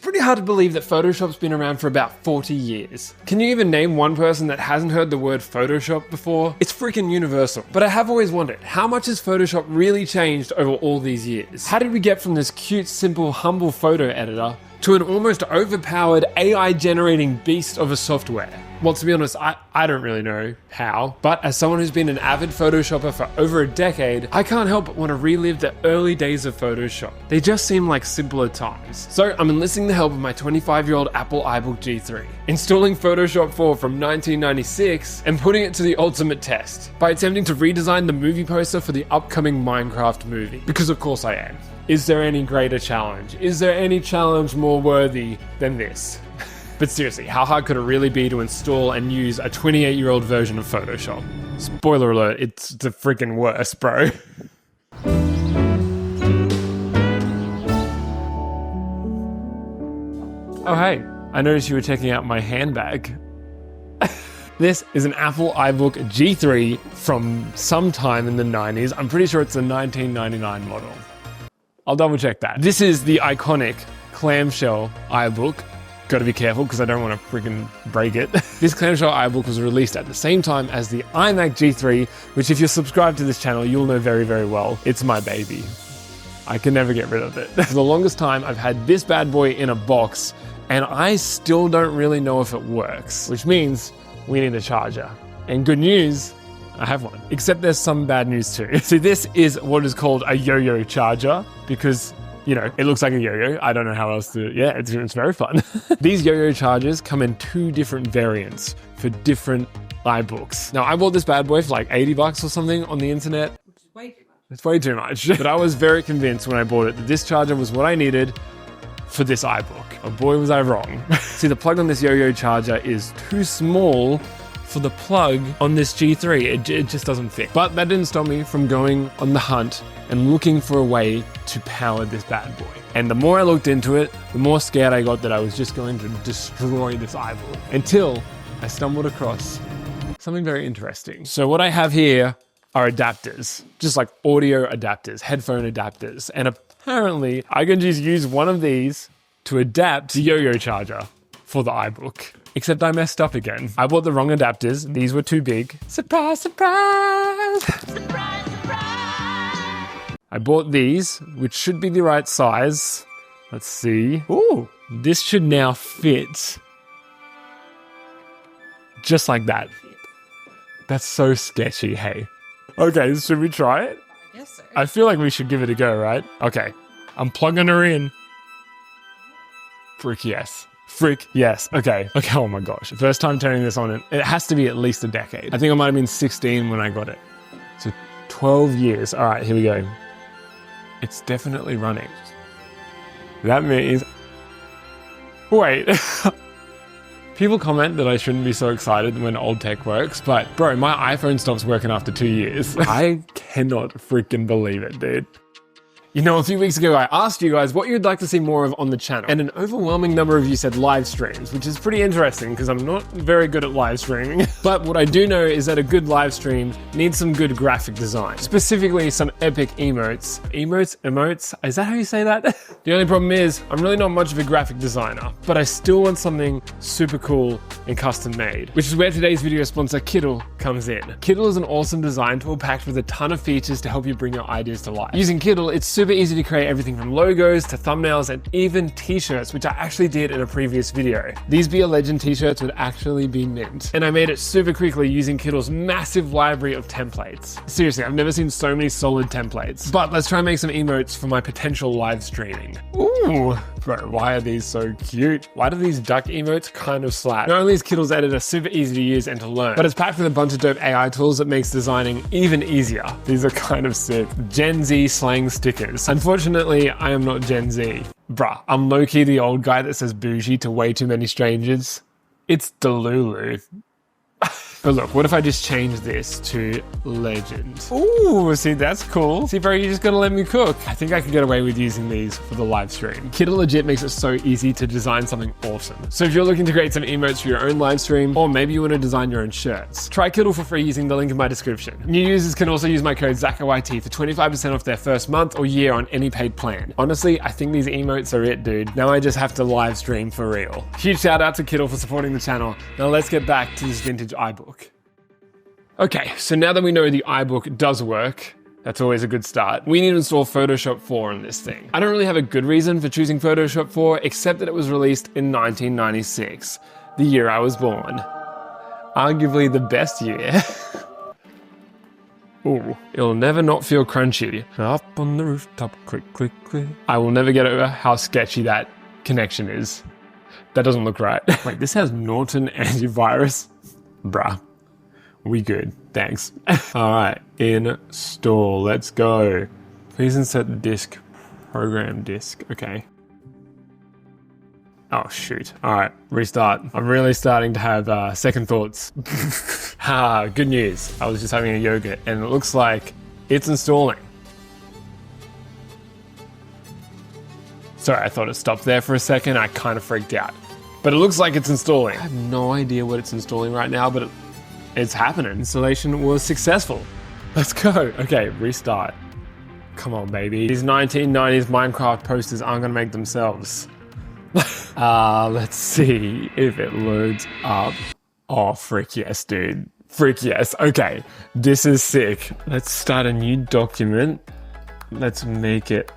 pretty hard to believe that Photoshop's been around for about 40 years. Can you even name one person that hasn't heard the word Photoshop before? It's freaking universal. But I have always wondered, how much has Photoshop really changed over all these years? How did we get from this cute, simple, humble photo editor to an almost overpowered AI-generating beast of a software? Well, to be honest, I don't really know how, but as someone who's been an avid Photoshopper for over a decade, I can't help but want to relive the early days of Photoshop. They just seem like simpler times. So I'm enlisting the help of my 25-year-old Apple iBook G3, installing Photoshop 4 from 1996 and putting it to the ultimate test by attempting to redesign the movie poster for the upcoming Minecraft movie. Because of course I am. Is there any greater challenge? Is there any challenge more worthy than this? But seriously, how hard could it really be to install and use a 28-year-old version of Photoshop? Spoiler alert, it's the freaking worst, bro. Oh hey, I noticed you were checking out my handbag. This is an Apple iBook G3 from sometime in the 90s. I'm pretty sure it's a 1999 model. I'll double check that. This is the iconic clamshell iBook. Gotta be careful because I don't want to freaking break it. This clamshell iBook was released at the same time as the iMac G3, which if you're subscribed to this channel, you'll know very, very well. It's my baby. I can never get rid of it. For the longest time, I've had this bad boy in a box and I still don't really know if it works, which means we need a charger. And good news, I have one. Except there's some bad news too. So this is what is called a yo-yo charger because, you know, it looks like a yo-yo. I don't know how else to, yeah, it's very fun. These yo-yo chargers come in 2 different variants for different iBooks. Now I bought this bad boy for like 80 bucks or something on the internet. Which is way too much. It's way too much. But I was very convinced when I bought it that this charger was what I needed for this iBook. Oh boy, was I wrong. See, the plug on this yo-yo charger is too small for the plug on this G3. It just doesn't fit. But that didn't stop me from going on the hunt and looking for a way to power this bad boy. And the more I looked into it, the more scared I got that I was just going to destroy this iBook until I stumbled across something very interesting. So what I have here are adapters, just like audio adapters, headphone adapters. And apparently I can just use one of these to adapt the yo-yo charger for the iBook. Except I messed up again. I bought the wrong adapters. These were too big. Surprise, surprise! Surprise, surprise! I bought these, which should be the right size. Let's see. Ooh, this should now fit. Just like that. That's so sketchy, hey. Okay, should we try it? I guess so. I feel like we should give it a go, right? Okay, I'm plugging her in. Frick yes. Frick yes. Okay, oh my gosh. First time turning this on, it has to be at least a decade. I think I might have been 16 when I got it. So 12 years. All right, here we go. It's definitely running. That means... Wait. People comment that I shouldn't be so excited when old tech works, but bro, my iPhone stops working after 2 years. I cannot freaking believe it, dude. You know, a few weeks ago, I asked you guys what you'd like to see more of on the channel, and an overwhelming number of you said live streams, which is pretty interesting because I'm not very good at live streaming. But what I do know is that a good live stream needs some good graphic design, specifically some epic emotes. Emotes? Is that how you say that? The only problem is, I'm really not much of a graphic designer, but I still want something super cool and custom made, which is where today's video sponsor Kiddle comes in. Kiddle is an awesome design tool packed with a ton of features to help you bring your ideas to life. Using Kiddle, it's super easy to create everything from logos to thumbnails and even t-shirts, which I actually did in a previous video. These Be a Legend t-shirts would actually be mint. And I made it super quickly using Kiddle's massive library of templates. Seriously, I've never seen so many solid templates. But let's try and make some emotes for my potential live streaming. Ooh, bro, why are these so cute? Why do these duck emotes kind of slap? Not only is Kiddle's editor super easy to use and to learn, but it's packed with a bunch of dope AI tools that makes designing even easier. These are kind of sick. Gen Z slang stickers. Unfortunately, I am not Gen Z. Bruh, I'm low-key the old guy that says bougie to way too many strangers. It's Delulu. But look, what if I just change this to legend? Ooh, see, that's cool. See, bro, you just gotta let me cook. I think I could get away with using these for the live stream. Kiddle legit makes it so easy to design something awesome. So if you're looking to create some emotes for your own live stream, or maybe you want to design your own shirts, try Kiddle for free using the link in my description. New users can also use my code ZACHARYT for 25% off their first month or year on any paid plan. Honestly, I think these emotes are it, dude. Now I just have to live stream for real. Huge shout out to Kiddle for supporting the channel. Now let's get back to this vintage iBook. Okay, so now that we know the iBook does work, that's always a good start, we need to install Photoshop 4 on this thing. I don't really have a good reason for choosing Photoshop 4, except that it was released in 1996, the year I was born. Arguably the best year. Ooh, it'll never not feel crunchy. Up on the rooftop, quick, quick, quick. I will never get over how sketchy that connection is. That doesn't look right. Wait, this has Norton antivirus? Bruh. We good, thanks. All right, install, let's go. Please insert the disk, program disk, okay. Oh shoot, all right, restart. I'm really starting to have second thoughts. Good news, I was just having a yogurt and it looks like it's installing. Sorry, I thought it stopped there for a second, I kind of freaked out. But it looks like it's installing. I have no idea what it's installing right now, but it's happening. Installation was successful. Let's go. Okay, restart. Come on, baby. These 1990s Minecraft posters aren't gonna make themselves. Let's see if it loads up. Oh, frick yes, dude. Frick yes. Okay, this is sick. Let's start a new document. Let's make it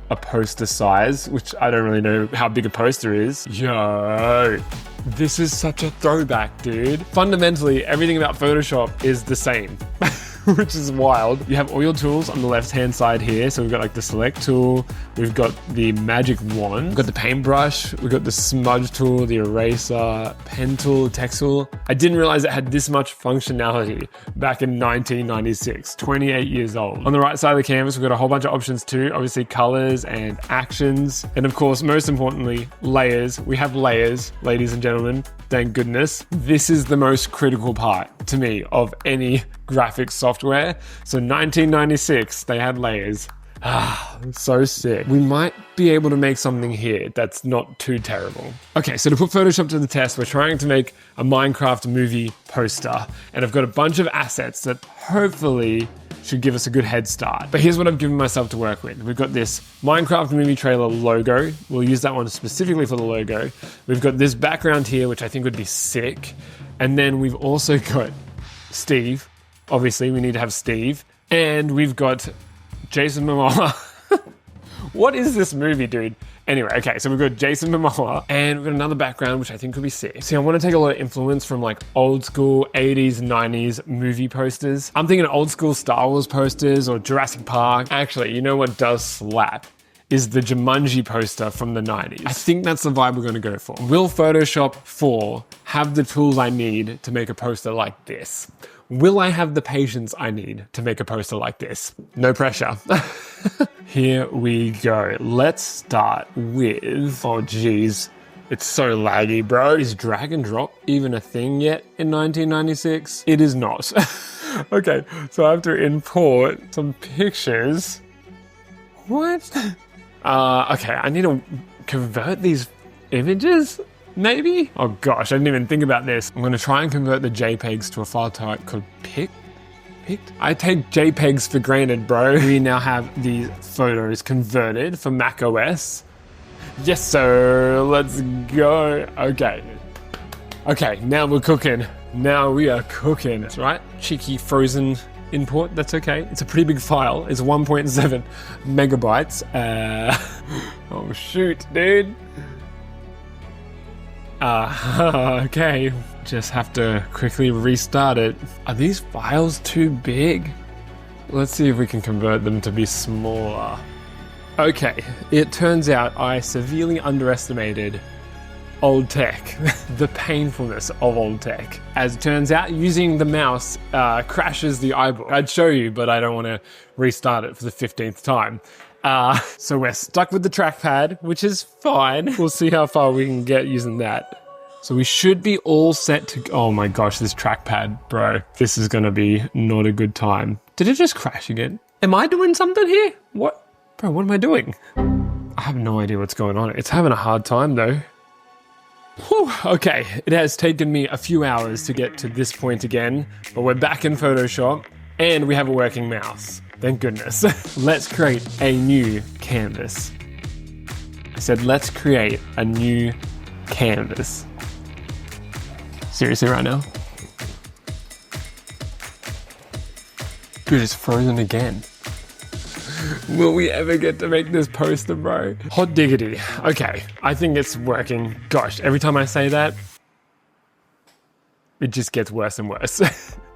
a poster size, which I don't really know how big a poster is. Yo, this is such a throwback, dude. Fundamentally, everything about Photoshop is the same, which is wild. You have all your tools on the left-hand side here. So we've got like the select tool, we've got the magic wand, we've got the paintbrush, we've got the smudge tool, the eraser, pen tool, text tool. I didn't realize it had this much functionality back in 1996, 28 years old. On the right side of the canvas, we've got a whole bunch of options too, obviously colors and actions. And of course, most importantly, layers. We have layers, ladies and gentlemen, thank goodness. This is the most critical part to me of any graphics software. So 1996, they had layers. So sick. We might be able to make something here that's not too terrible. Okay, so to put Photoshop to the test, we're trying to make a Minecraft movie poster. And I've got a bunch of assets that hopefully should give us a good head start. But here's what I've given myself to work with. We've got this Minecraft movie trailer logo. We'll use that one specifically for the logo. We've got this background here, which I think would be sick. And then we've also got Steve. Obviously, we need to have Steve. And we've got Jason Momoa. What is this movie, dude? Anyway, okay, so we've got Jason Momoa and we've got another background, which I think could be sick. See, I want to take a lot of influence from like old school 80s, 90s movie posters. I'm thinking old school Star Wars posters or Jurassic Park. Actually, you know what does slap? Is the Jumanji poster from the 90s. I think that's the vibe we're gonna go for. Will Photoshop 4 have the tools I need to make a poster like this? Will I have the patience I need to make a poster like this? No pressure. Here we go. Let's start with, oh geez, it's so laggy, bro. Is drag and drop even a thing yet in 1996? It is not. Okay, so I have to import some pictures. What? Okay, I need to convert these images, maybe? Oh gosh, I didn't even think about this. I'm gonna try and convert the JPEGs to a file type called pic. I take JPEGs for granted, bro. We now have these photos converted for Mac OS. Yes, sir, let's go. Okay, now we're cooking. Now we are cooking. That's right, cheeky frozen import, that's okay. It's a pretty big file. It's 1.7 megabytes. Oh shoot, dude. Okay. Just have to quickly restart it. Are these files too big? Let's see if we can convert them to be smaller. Okay, it turns out I severely underestimated old tech, the painfulness of old tech. As it turns out, using the mouse crashes the iBook. I'd show you, but I don't want to restart it for the 15th time. So we're stuck with the trackpad, which is fine. We'll see how far we can get using that. So we should be all set to, oh my gosh, this trackpad, bro. This is gonna be not a good time. Did it just crash again? Am I doing something here? What? Bro, what am I doing? I have no idea what's going on. It's having a hard time though. Whew, okay, it has taken me a few hours to get to this point again, but we're back in Photoshop and we have a working mouse. Thank goodness. Let's create a new canvas. I said, let's create a new canvas. Seriously right now? Dude, it's frozen again. Will we ever get to make this poster, bro? Hot diggity. Okay, I think it's working. Gosh, every time I say that, it just gets worse and worse.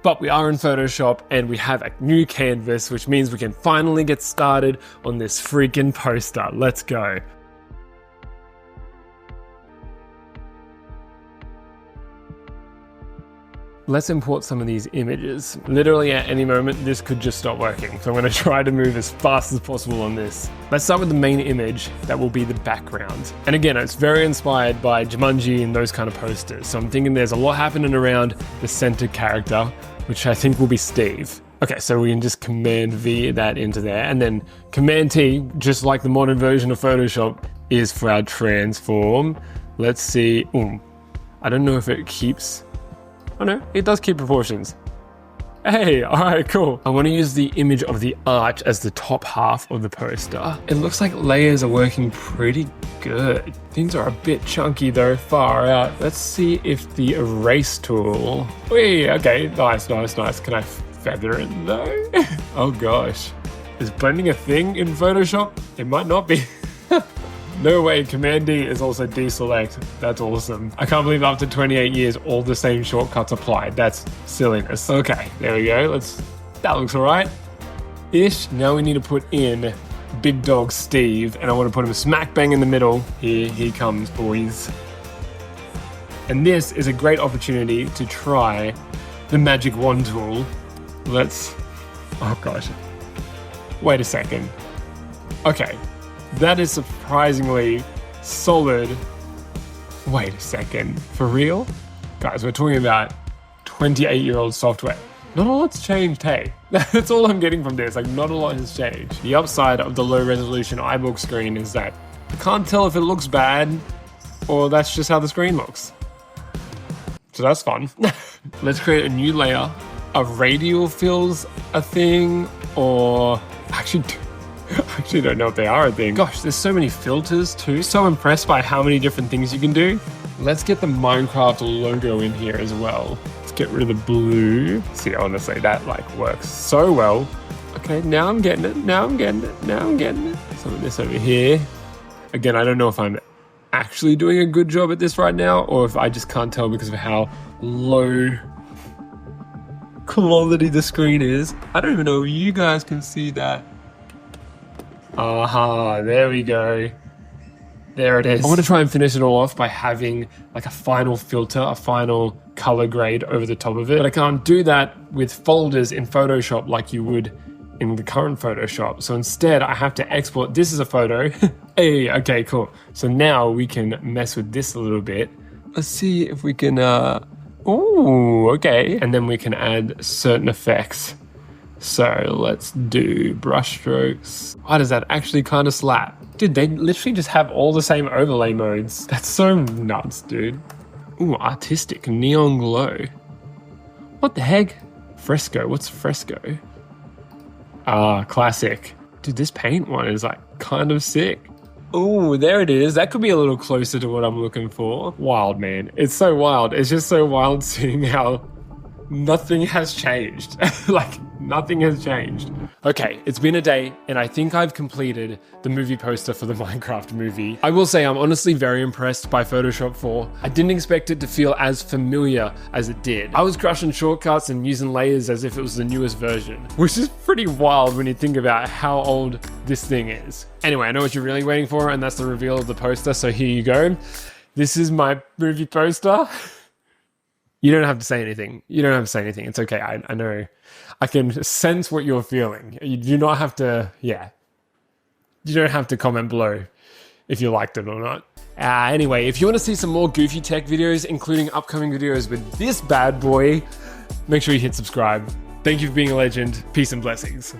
But we are in Photoshop and we have a new canvas, which means we can finally get started on this freaking poster. Let's go. Let's import some of these images. Literally at any moment, this could just stop working. So I'm gonna try to move as fast as possible on this. Let's start with the main image that will be the background. And again, it's very inspired by Jumanji and those kind of posters. So I'm thinking there's a lot happening around the center character, which I think will be Steve. Okay, so we can just Command V that into there, and then Command T, just like the modern version of Photoshop, is for our transform. Let's see. I don't know if it keeps... Oh no, it does keep proportions. Hey, alright, cool. I want to use the image of the arch as the top half of the poster. It looks like layers are working pretty good. Things are a bit chunky though, far out. Let's see if the erase tool... Wait, okay, nice. Can I feather it though? Oh gosh. Is blending a thing in Photoshop? It might not be. No way, Command D is also deselect. That's awesome. I can't believe after 28 years, all the same shortcuts applied. That's silliness. Okay, there we go. That looks all right. Ish. Now we need to put in Big Dog Steve, and I want to put him smack bang in the middle. Here he comes, boys. And this is a great opportunity to try the magic wand tool. Oh gosh. Wait a second. Okay. That is surprisingly solid. Wait a second, for real? Guys, we're talking about 28-year-old software. Not a lot's changed, hey. That's all I'm getting from this, like not a lot has changed. The upside of the low resolution iBook screen is that I can't tell if it looks bad or that's just how the screen looks. So that's fun. Let's create a new layer. A radial fills a thing, or I actually don't know if they are a thing. Gosh, there's so many filters too. So impressed by how many different things you can do. Let's get the Minecraft logo in here as well. Let's get rid of the blue. See, honestly, that works so well. Okay, now I'm getting it. Some of this over here. Again, I don't know if I'm actually doing a good job at this right now, or if I just can't tell because of how low quality the screen is. I don't even know if you guys can see that. Aha, there we go. There it is. I want to try and finish it all off by having like a final filter, a final color grade over the top of it. But I can't do that with folders in Photoshop like you would in the current Photoshop. So instead I have to export. This is a photo. Hey, okay, cool. So now we can mess with this a little bit. Let's see if we can, ooh, okay. And then we can add certain effects. So let's do brush strokes. Why does that actually kind of slap? Dude, they literally just have all the same overlay modes. That's so nuts, dude. Ooh, artistic, neon glow. What the heck? Fresco, what's fresco? Ah, classic. Dude, this paint one is like kind of sick. Ooh, there it is. That could be a little closer to what I'm looking for. Wild, man. It's so wild. It's just so wild seeing how nothing has changed. Like, nothing has changed. Okay, it's been a day, and I think I've completed the movie poster for the Minecraft movie. I will say I'm honestly very impressed by Photoshop 4. I didn't expect it to feel as familiar as it did. I was crushing shortcuts and using layers as if it was the newest version, which is pretty wild when you think about how old this thing is. Anyway, I know what you're really waiting for, and that's the reveal of the poster, so here you go. This is my movie poster. You don't have to say anything. It's okay. I know. I can sense what you're feeling. You do not have to, You don't have to comment below if you liked it or not. Anyway, if you want to see some more goofy tech videos, including upcoming videos with this bad boy, make sure you hit subscribe. Thank you for being a legend. Peace and blessings.